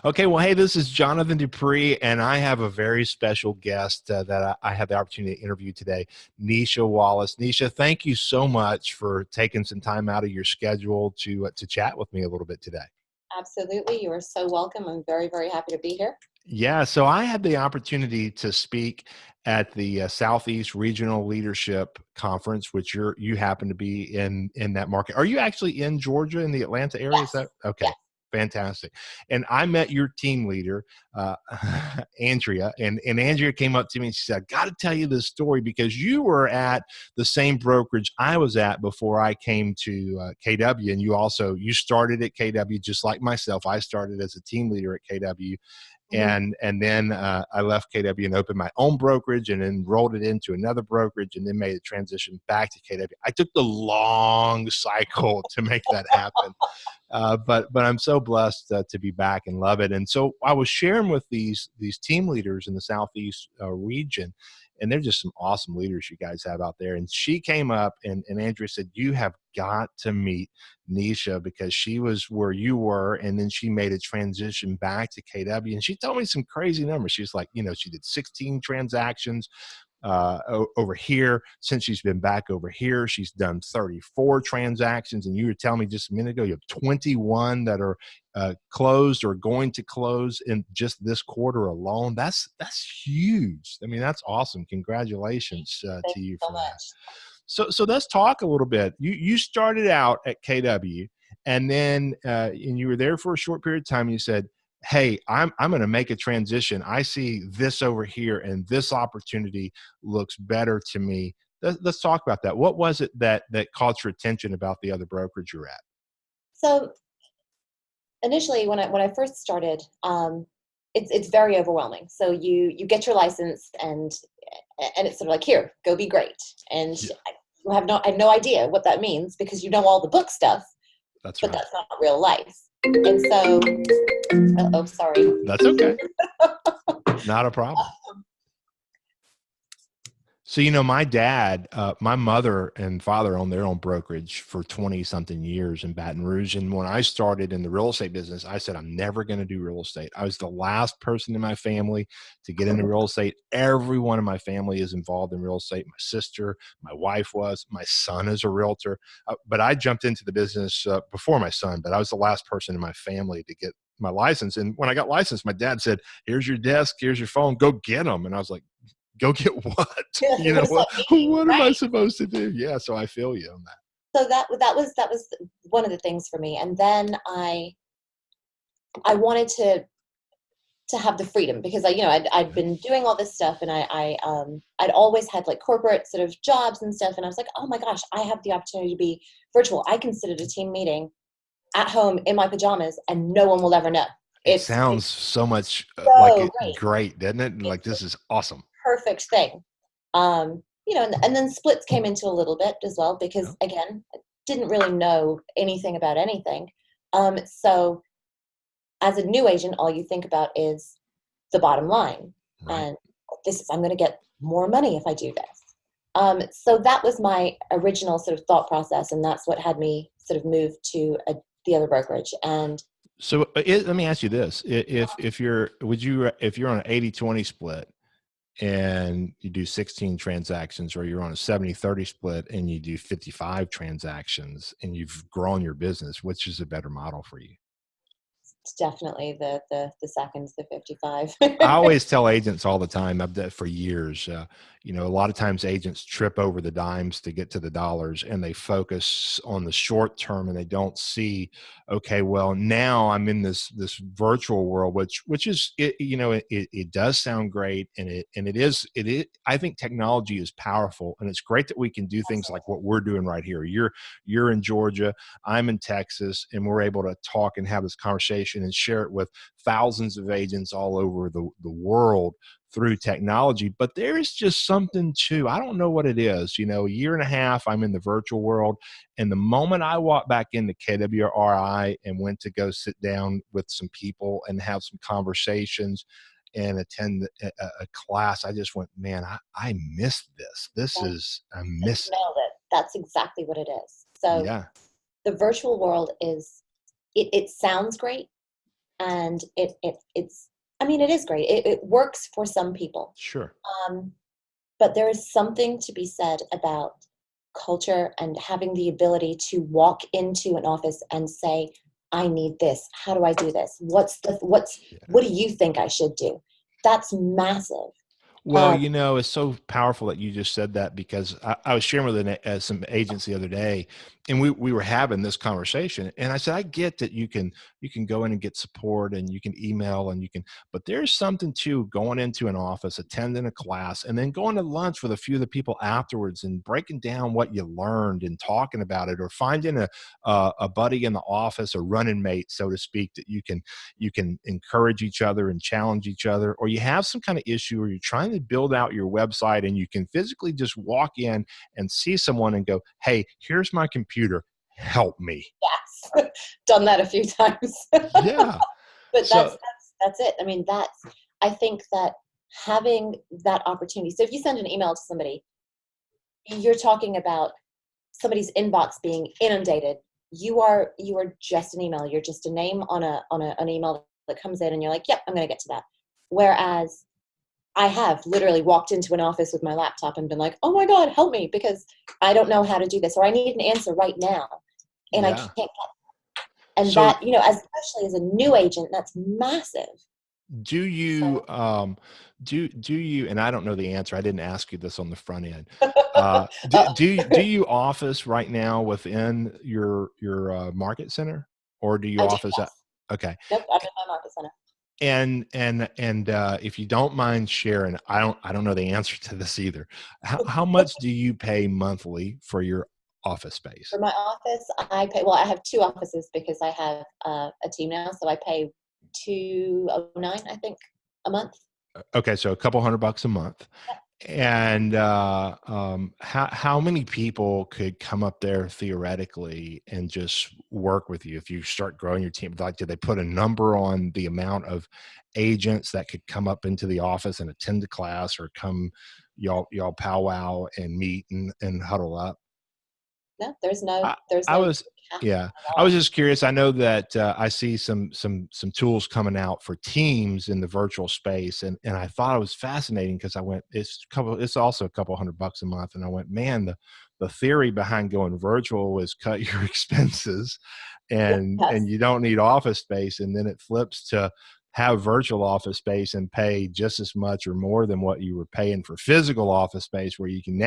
Okay, well, hey, this is Jonathan Dupree, and I have a very special guest that I have the opportunity to interview today, Nisha Wallace. Nisha, thank you so much for taking some time out of your schedule to chat with me a little bit today. Absolutely. You are so welcome. I'm very, very happy to be here. Yeah, so I had the opportunity to speak at the Southeast Regional Leadership Conference, which you happen to be in that market. Are you actually in Georgia in the Atlanta area? Is Yes. that okay? Yes. Fantastic. And I met your team leader, uh, Andrea, and Andrea came up to me and she said, "I got to tell you this story because you were at the same brokerage I was at before I came to KW, and you started at KW just like myself. I started as a team leader at KW." Mhm. And then I left KW and opened my own brokerage and then rolled it into another brokerage and then made a transition back to KW. I took the long cycle to make that happen. But I'm so blessed to be back and love it. And so I was sharing with these team leaders in the Southeast region, and they're just some awesome leaders you guys have out there. And she came up and Andrea said, "You have got to meet Nisha because she was where you were, and then she made a transition back to KW." And she told me some crazy numbers. She's like, she did 16 transactions over here. Since she's been back over here, she's done 34 transactions. And you were telling me just a minute ago, you have 21 that are closed or going to close in just this quarter alone. That's huge. I mean, that's awesome. Congratulations Thank to you you so for that. much. So let's talk a little bit. You started out at KW, and then and you were there for a short period of time. And you said, "Hey, I'm going to make a transition. I see this over here, and this opportunity looks better to me." Let's talk about that. What was it that caught your attention about the other brokerage you're at? So initially, when I first started, it's very overwhelming. So you get your license and it's sort of like, here, go be great, and Yeah, I have no idea what that means because you know all the book stuff, that's but right. that's not real life. And so, oh, sorry. That's okay. Not a problem. So, my dad, my mother and father owned their own brokerage for 20 something years in Baton Rouge. And when I started in the real estate business, I said, I'm never going to do real estate. I was the last person in my family to get into real estate. Everyone in my family is involved in real estate. My sister, my wife was, my son is a realtor. But I jumped into the business before my son, but I was the last person in my family to get my license. And when I got licensed, my dad said, "Here's your desk, here's your phone, go get them." And I was like, "Go get what?" What does that mean, What am I right? supposed to do? Yeah, so I feel you on that. So that was one of the things for me. And then I wanted to have the freedom because I'd Right. been doing all this stuff, and I'd always had like corporate sort of jobs and stuff, and I was like, oh my gosh, I have the opportunity to be virtual. I can sit at a team meeting at home in my pajamas and no one will ever know. It It's sounds so much like so it great. great, doesn't it? Like, It's the this is awesome. perfect thing. And then splits came into a little bit as well Yeah, because again, I didn't really know anything about anything. So as a new agent, all you think about is the bottom line. right. And I'm going to get more money if I do this. So that was my original sort of thought process. And that's what had me sort of move to the other brokerage. And So, let me ask you this. If you're on an 80-20 split and you do 16 transactions, or you're on a 70-30 split and you do 55 transactions and you've grown your business, which is a better model for you? it's definitely the seconds, the 55. I always tell agents all the time, I've done it for years. A lot of times agents trip over the dimes to get to the dollars and they focus on the short term and they don't see, okay, well, now I'm in this virtual world, which is it does sound great, and I think technology is powerful, and it's great that we can do things like what we're doing right here. You're in Georgia, I'm in Texas, and we're able to talk and have this conversation and share it with thousands of agents all over the world through technology. But there is just something to, I don't know what it is. A year and a half, I'm in the virtual world. And the moment I walked back into KWRI and went to go sit down with some people and have some conversations and attend a class, I just went, man, I miss this. I You miss it. nailed it. That's exactly what it is. So Yeah. the virtual world it sounds great, and it's, I mean, it is great. It works for some people. Sure. Um, but there is something to be said about culture and having the ability to walk into an office and say, I need this. How do I do this? What do you think I should do? That's massive. Well, Um, you know, it's so powerful that you just said that because I was sharing with some agents the other day, and we were having this conversation, and I said, I get that you can go in and get support, and you can email, and you can, but there's something to going into an office, attending a class, and then going to lunch with a few of the people afterwards, and breaking down what you learned and talking about it, or finding a buddy in the office, a running mate, so to speak, that you can encourage each other and challenge each other, or you have some kind of issue, or you're trying to build out your website and you can physically just walk in and see someone and go, hey, here's my computer, help me. yes, done that a few times. Yeah. But So that's it. I mean, I think that having that opportunity. So if you send an email to somebody, you're talking about somebody's inbox being inundated. You are just an email. You're just a name on an email that comes in, and you're like, yep, I'm going to get to that. Whereas I have literally walked into an office with my laptop and been like, oh my God, help me, because I don't know how to do this, or I need an answer right now, and I yeah. can't get. And So that, especially as a new agent, that's massive. do you So, do you, and I don't know the answer, I didn't ask you this on the front end. uh, Do you office right now within your market center, or do you I do, office at, yes. okay. Nope, I'm in my market center. And if you don't mind sharing, I don't know the answer to this either. How much do you pay monthly for your office space? For my office, I pay. Well, I have two offices because I have a team now, so I pay 209, I think, a month. Okay, so a couple $100 a month. And how many people could come up there theoretically and just work with you if you start growing your team? Like, did they put a number on the amount of agents that could come up into the office and attend the class, or come y'all powwow and meet and huddle up? No, I there's I no was cap yeah, at I was all. just curious. I know that, I see some tools coming out for teams in the virtual space, and I thought it was fascinating because I went, it's also a couple $100 a month, and I went, man, the theory behind going virtual is cut your expenses, and Yes, you don't need office space, and then it flips to have virtual office space and pay just as much or more than what you were paying for physical office space, where you can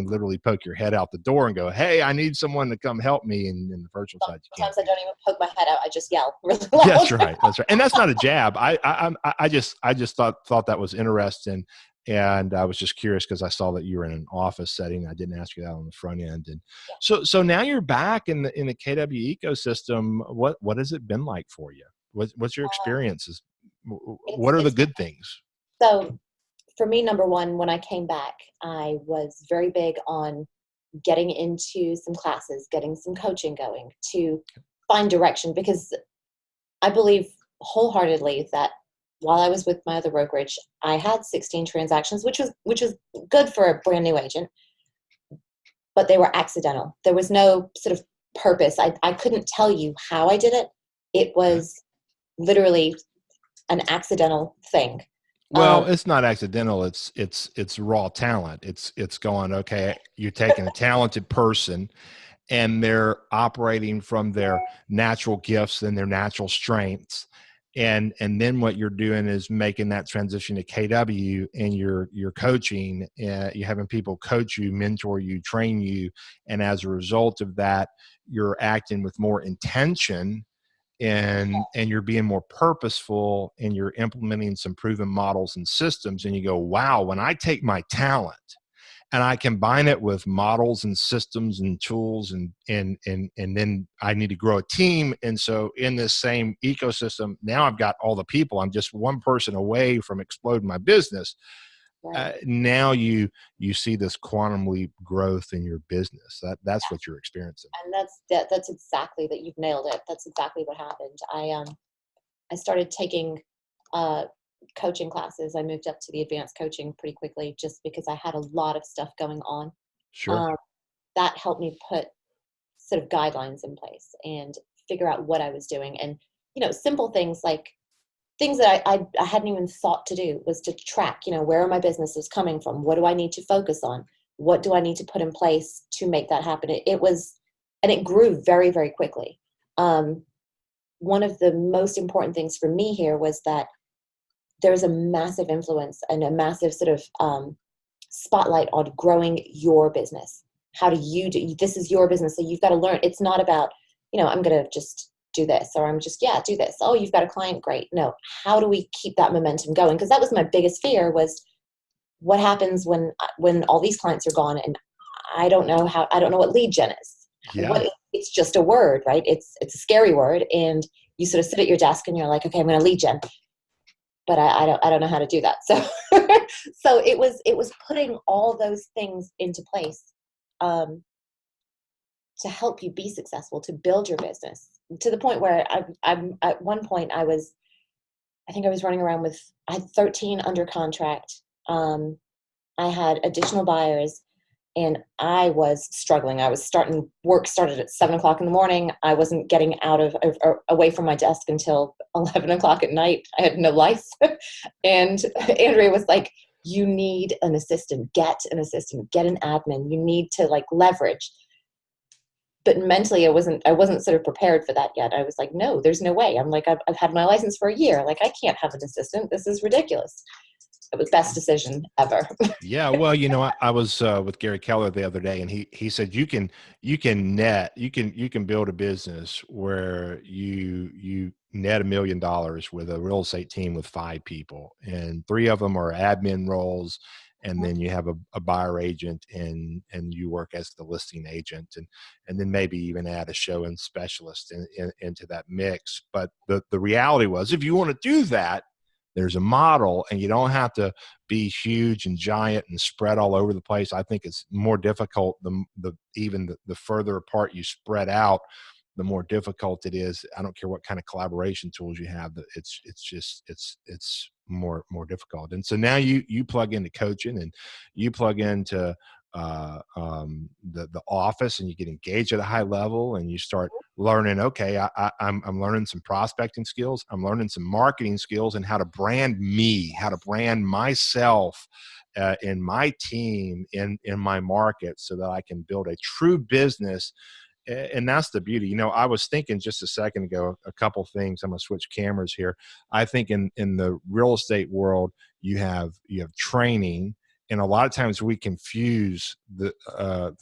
literally poke your head out the door and go, hey, I need someone to come help me, and in the virtual side you can't sometimes I do don't that. even poke my head out. I just yell really That's loud. right, that's right, and that's not a jab. I just thought that was interesting, and I was just curious because I saw that you were in an office setting. I didn't ask you that on the front end. And so now you're back in the KW ecosystem. What has it been like for you? What's your experiences? It's What are the it's good things? so for me, number one, when I came back, I was very big on getting into some classes, getting some coaching going to find direction, because I believe wholeheartedly that while I was with my other brokerage, I had 16 transactions, which was good for a brand new agent, but they were accidental. There was no sort of purpose. I couldn't tell you how I did it. It Okay. was literally an accidental thing. Well, Um, it's not accidental. It's raw talent. It's going, okay, you're taking a talented person and they're operating from their natural gifts and their natural strengths, and then what you're doing is making that transition to KW, and you're coaching, you're having people coach you, mentor you, train you, and as a result of that, you're acting with more intention, and you're being more purposeful, and you're implementing some proven models and systems, and you go, wow, when I take my talent and I combine it with models and systems and tools, and then I need to grow a team. And so in this same ecosystem, now I've got all the people. I'm just one person away from exploding my business. right. Now you see this quantum leap growth in your business. That's what you're experiencing. And that's exactly that. You've nailed it. That's exactly what happened. I started taking uh, coaching classes. I moved up to the advanced coaching pretty quickly just because I had a lot of stuff going on. Sure. Um, that helped me put sort of guidelines in place and figure out what I was doing. And simple things like things that I hadn't even thought to do was to track, where are my businesses coming from? What do I need to focus on? What do I need to put in place to make that happen? And it grew very, very quickly. One of the most important things for me here was that there's a massive influence and a massive sort of spotlight on growing your business. How do you do? This is your business, so you've got to learn. It's not about, I'm going to just do this, or I'm just, do this. Oh, you've got a client. Great. No, how do we keep that momentum going? Because that was my biggest fear, was what happens when all these clients are gone and I don't know what lead gen is. Yeah. It's just a word, right? It's a scary word. And you sort of sit at your desk and you're like, okay, I'm going to lead gen, but I don't know how to do that. So, so it was putting all those things into place, to help you be successful, to build your business to the point where I'm at one point I think I was running around with, I had 13 under contract. I had additional buyers and I was struggling. Work started at 7:00 in the morning. I wasn't getting out of or away from my desk until 11 o'clock at night. I had no life. And Andrea was like, you need an assistant, get an admin. You need to leverage. But mentally I wasn't sort of prepared for that yet. I was like, no, there's no way. I'm like, I've had my license for a year. Like, I can't have an assistant. This is ridiculous. It was best decision ever. Yeah, well, I was with Gary Keller the other day, and he said you can build a business where you net $1 million with a real estate team with 5 people, and 3 of them are admin roles, and then you have a buyer agent, and you work as the listing agent, and then maybe even add a showing specialist into that mix. But the reality was, if you want to do that, there's a model, and you don't have to be huge and giant and spread all over the place. I think it's more difficult the further apart you spread out, the more difficult it is. I don't care what kind of collaboration tools you have. It's more difficult. And so now you plug into coaching, and you plug into the office, and you get engaged at a high level, and you start learning, okay, I'm learning some prospecting skills. I'm learning some marketing skills, and how to brand myself in my team, in my market, so that I can build a true business. And that's the beauty. I was thinking just a second ago, a couple things. I'm going to switch cameras here. I think in the real estate world, you have training, and a lot of times we confuse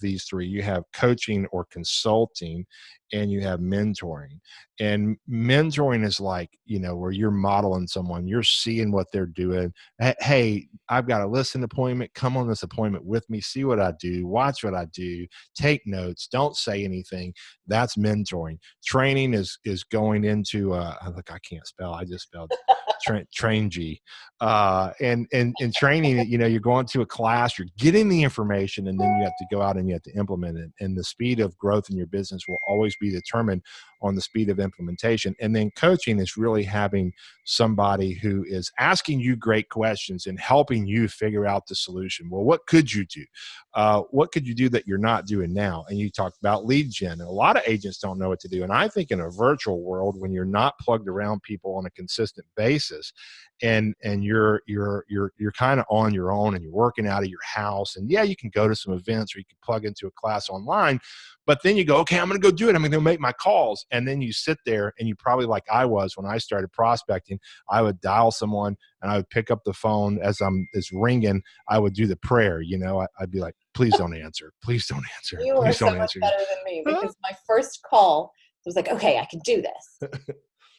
these 3. You have coaching or consulting, and you have mentoring. And mentoring is like, where you're modeling someone, you're seeing what they're doing. Hey, I've got a listing appointment. Come on this appointment with me. See what I do. Watch what I do. Take notes. Don't say anything. That's mentoring. Training is going into look, I can't spell. I just spelled train G. And training, you're going to a class, you're getting the information, and then you have to go out and you have to implement it. And the speed of growth in your business will always be determined on the speed of implementation. And then coaching is really having somebody who is asking you great questions and helping you figure out the solution. Well, what could you do? What could you do that you're not doing now? And you talked about lead gen. And a lot of agents don't know what to do. And I think in a virtual world, when you're not plugged around people on a consistent basis, and you're kind of on your own, and you're working out of your house, and you can go to some events, or you can plug into a class online, but then you go, okay, I'm going to go do it. I'm going to make my calls. And then you sit there, and you probably, like I was when I started prospecting, I would dial someone, and I would pick up the phone as it's ringing. I would do the prayer. I'd be like, please don't answer. Please don't answer. You are Please so don't much answer. better than me, because my first call was like, okay, I can do this.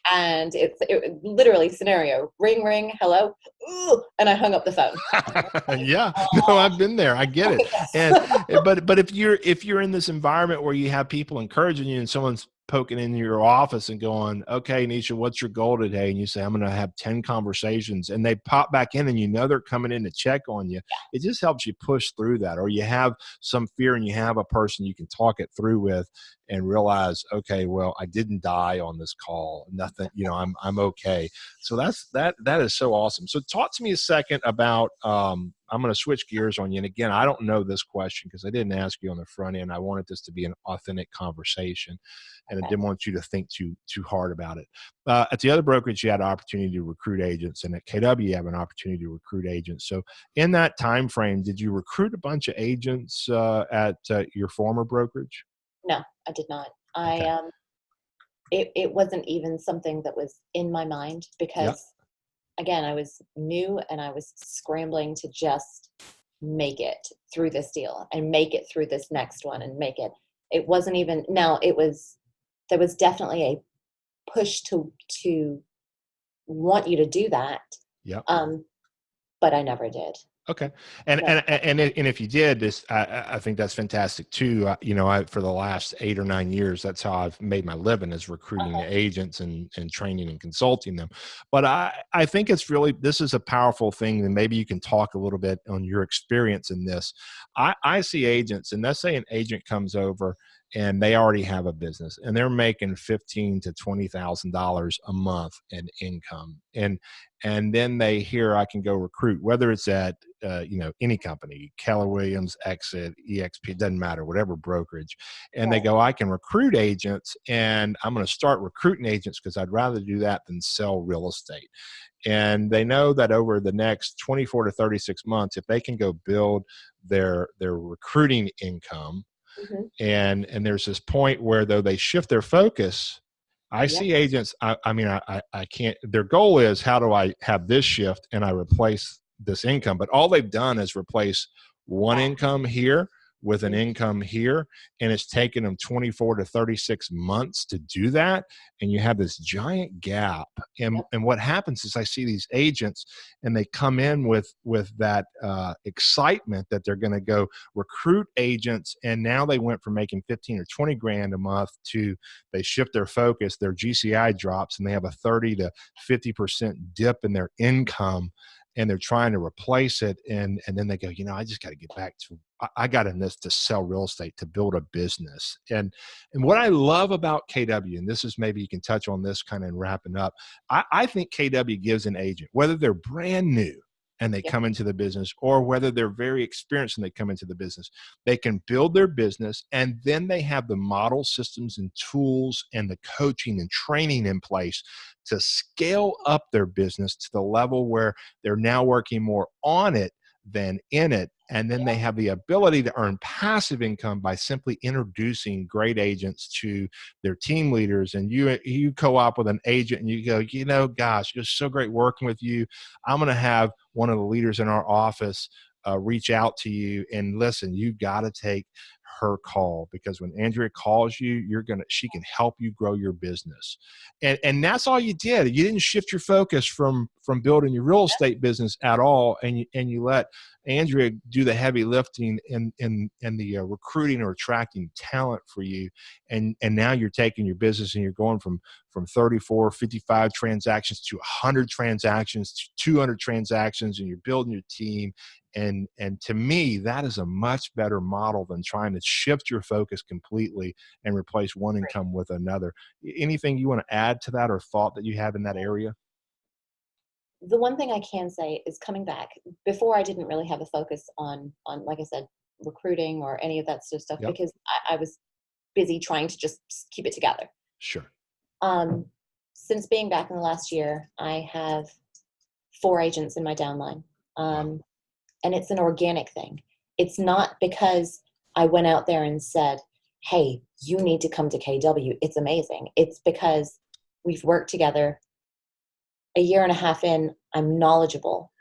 And it literally scenario, ring, ring, hello, ooh, and I hung up the phone. Yeah, no, I've been there. I get it. And but if you're in this environment where you have people encouraging you, and someone's poking in your office and going, okay, Nisha, what's your goal today? And you say, I'm going to have 10 conversations, and they pop back in, and they're coming in to check on you. It just helps you push through that. Or you have some fear, and you have a person you can talk it through with, and realize, okay, well, I didn't die on this call. Nothing, I'm okay. So that is so awesome. So talk to me a second about, I'm going to switch gears on you. And again, I don't know this question because I didn't ask you on the front end. I wanted this to be an authentic conversation, and I didn't want you to think too hard about it. At the other brokerage, you had an opportunity to recruit agents, and at KW, you have an opportunity to recruit agents. So in that time frame, did you recruit a bunch of agents at your former brokerage? No, I did not. Okay. It wasn't even something that was in my mind Yeah. because, again, I was new and I was scrambling to just make it through this deal and make it through this next one and make it. It wasn't even, now there was definitely a push to want you to do that. Yeah. But I never did. Okay. And if you did this, I think that's fantastic too. For the last 8 or 9 years, that's how I've made my living, is recruiting agents and training and consulting them. But I think this is a powerful thing, and maybe you can talk a little bit on your experience in this. I see agents, and let's say an agent comes over and they already have a business and they're making $15,000 to $20,000 a month in income. And then they hear, I can go recruit, whether it's at any company, Keller Williams, Exit, EXP, doesn't matter, whatever brokerage. And they Right. go, I can recruit agents, and I'm going to start recruiting agents because I'd rather do that than sell real estate. And they know that over the next 24 to 36 months, if they can go build their recruiting income, Mhm. and there's this point where, though, they shift their focus. I Yep. see agents, I can't, their goal is, how do I have this shift and I replace this income? But all they've done is replace one That. income here with an Mhm. income here. And it's taken them 24 to 36 months to do that. And you have this giant gap. And, Yep. and what happens is, I see these agents and they come in with that excitement that they're going to go recruit agents. And now they went from making 15 or 20 grand a month to, they shift their focus, their GCI drops, and they have a 30 to 50% dip in their income, and they're trying to replace it. And then they go, I just got to get back to, I got in this to sell real estate, to build a business. And what I love about KW, and this is, maybe you can touch on this kind of in wrapping up, I think KW gives an agent, whether they're brand new and they Yep. come into the business, or whether they're very experienced and they come into the business, they can build their business, and then they have the model systems and tools and the coaching and training in place to scale up their business to the level where they're now working more on it than in it. And then they have the ability to earn passive income by simply introducing great agents to their team leaders. And you co-op with an agent and you go, gosh, it's so great working with you. I'm going to have one of the leaders in our office reach out to you, and listen, you got to take her call, because when Andrea calls you, she can help you grow your business. And that's all you did. You didn't shift your focus from building your real estate business at all. And you let Andrea do the heavy lifting in the recruiting or attracting talent for you. And now you're taking your business and you're going from 34, 55 transactions to 100 transactions to 200 transactions, and you're building your team. And to me, that is a much better model than trying to shift your focus completely and replace one income with another. Anything you want to add to that, or thought that you have in that area? The one thing I can say is, coming back, before I didn't really have a focus on, like I said, recruiting or any of that sort of stuff, Yep. because I was busy trying to just keep it together. Sure. Um, since being back in the last year, I have 4 agents in my downline. Wow. And it's an organic thing. It's not because I went out there and said, hey, you need to come to KW. It's amazing. It's because we've worked together a year and a half in. I'm knowledgeable.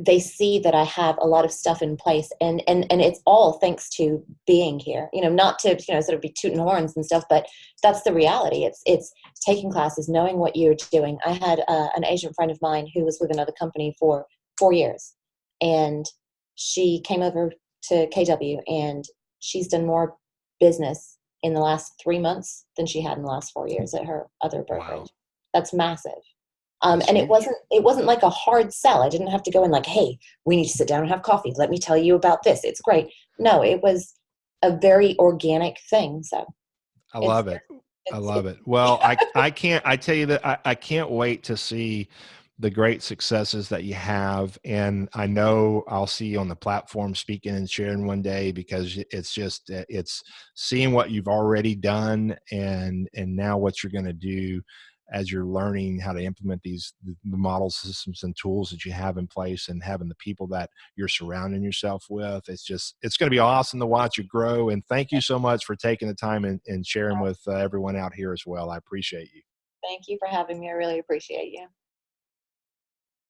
They see that I have a lot of stuff in place, and it's all thanks to being here. Not to sort of be tooting horns and stuff, but that's the reality. It's taking classes, knowing what you're doing. I had an agent friend of mine who was with another company for 4 years, and she came over to KW, and she's done more business in the last 3 months than she had in the last 4 years at her other Wow. brokerage. That's massive. That's And it huge. wasn't like a hard sell. I didn't have to go in like, hey, we need to sit down and have coffee. Let me tell you about this. It's great. No, it was, a very organic thing. So I it's love it. I it's love it. Well, I can't, I tell you that I can't wait to see the great successes that you have. And I know I'll see you on the platform speaking and sharing one day, because it's just, it's seeing what you've already done, and now what you're going to do as you're learning how to implement the model systems and tools that you have in place, and having the people that you're surrounding yourself with. It's just, it's going to be awesome to watch you grow. And thank you so much for taking the time and sharing with everyone out here as well. I appreciate you. Thank you for having me. I really appreciate you.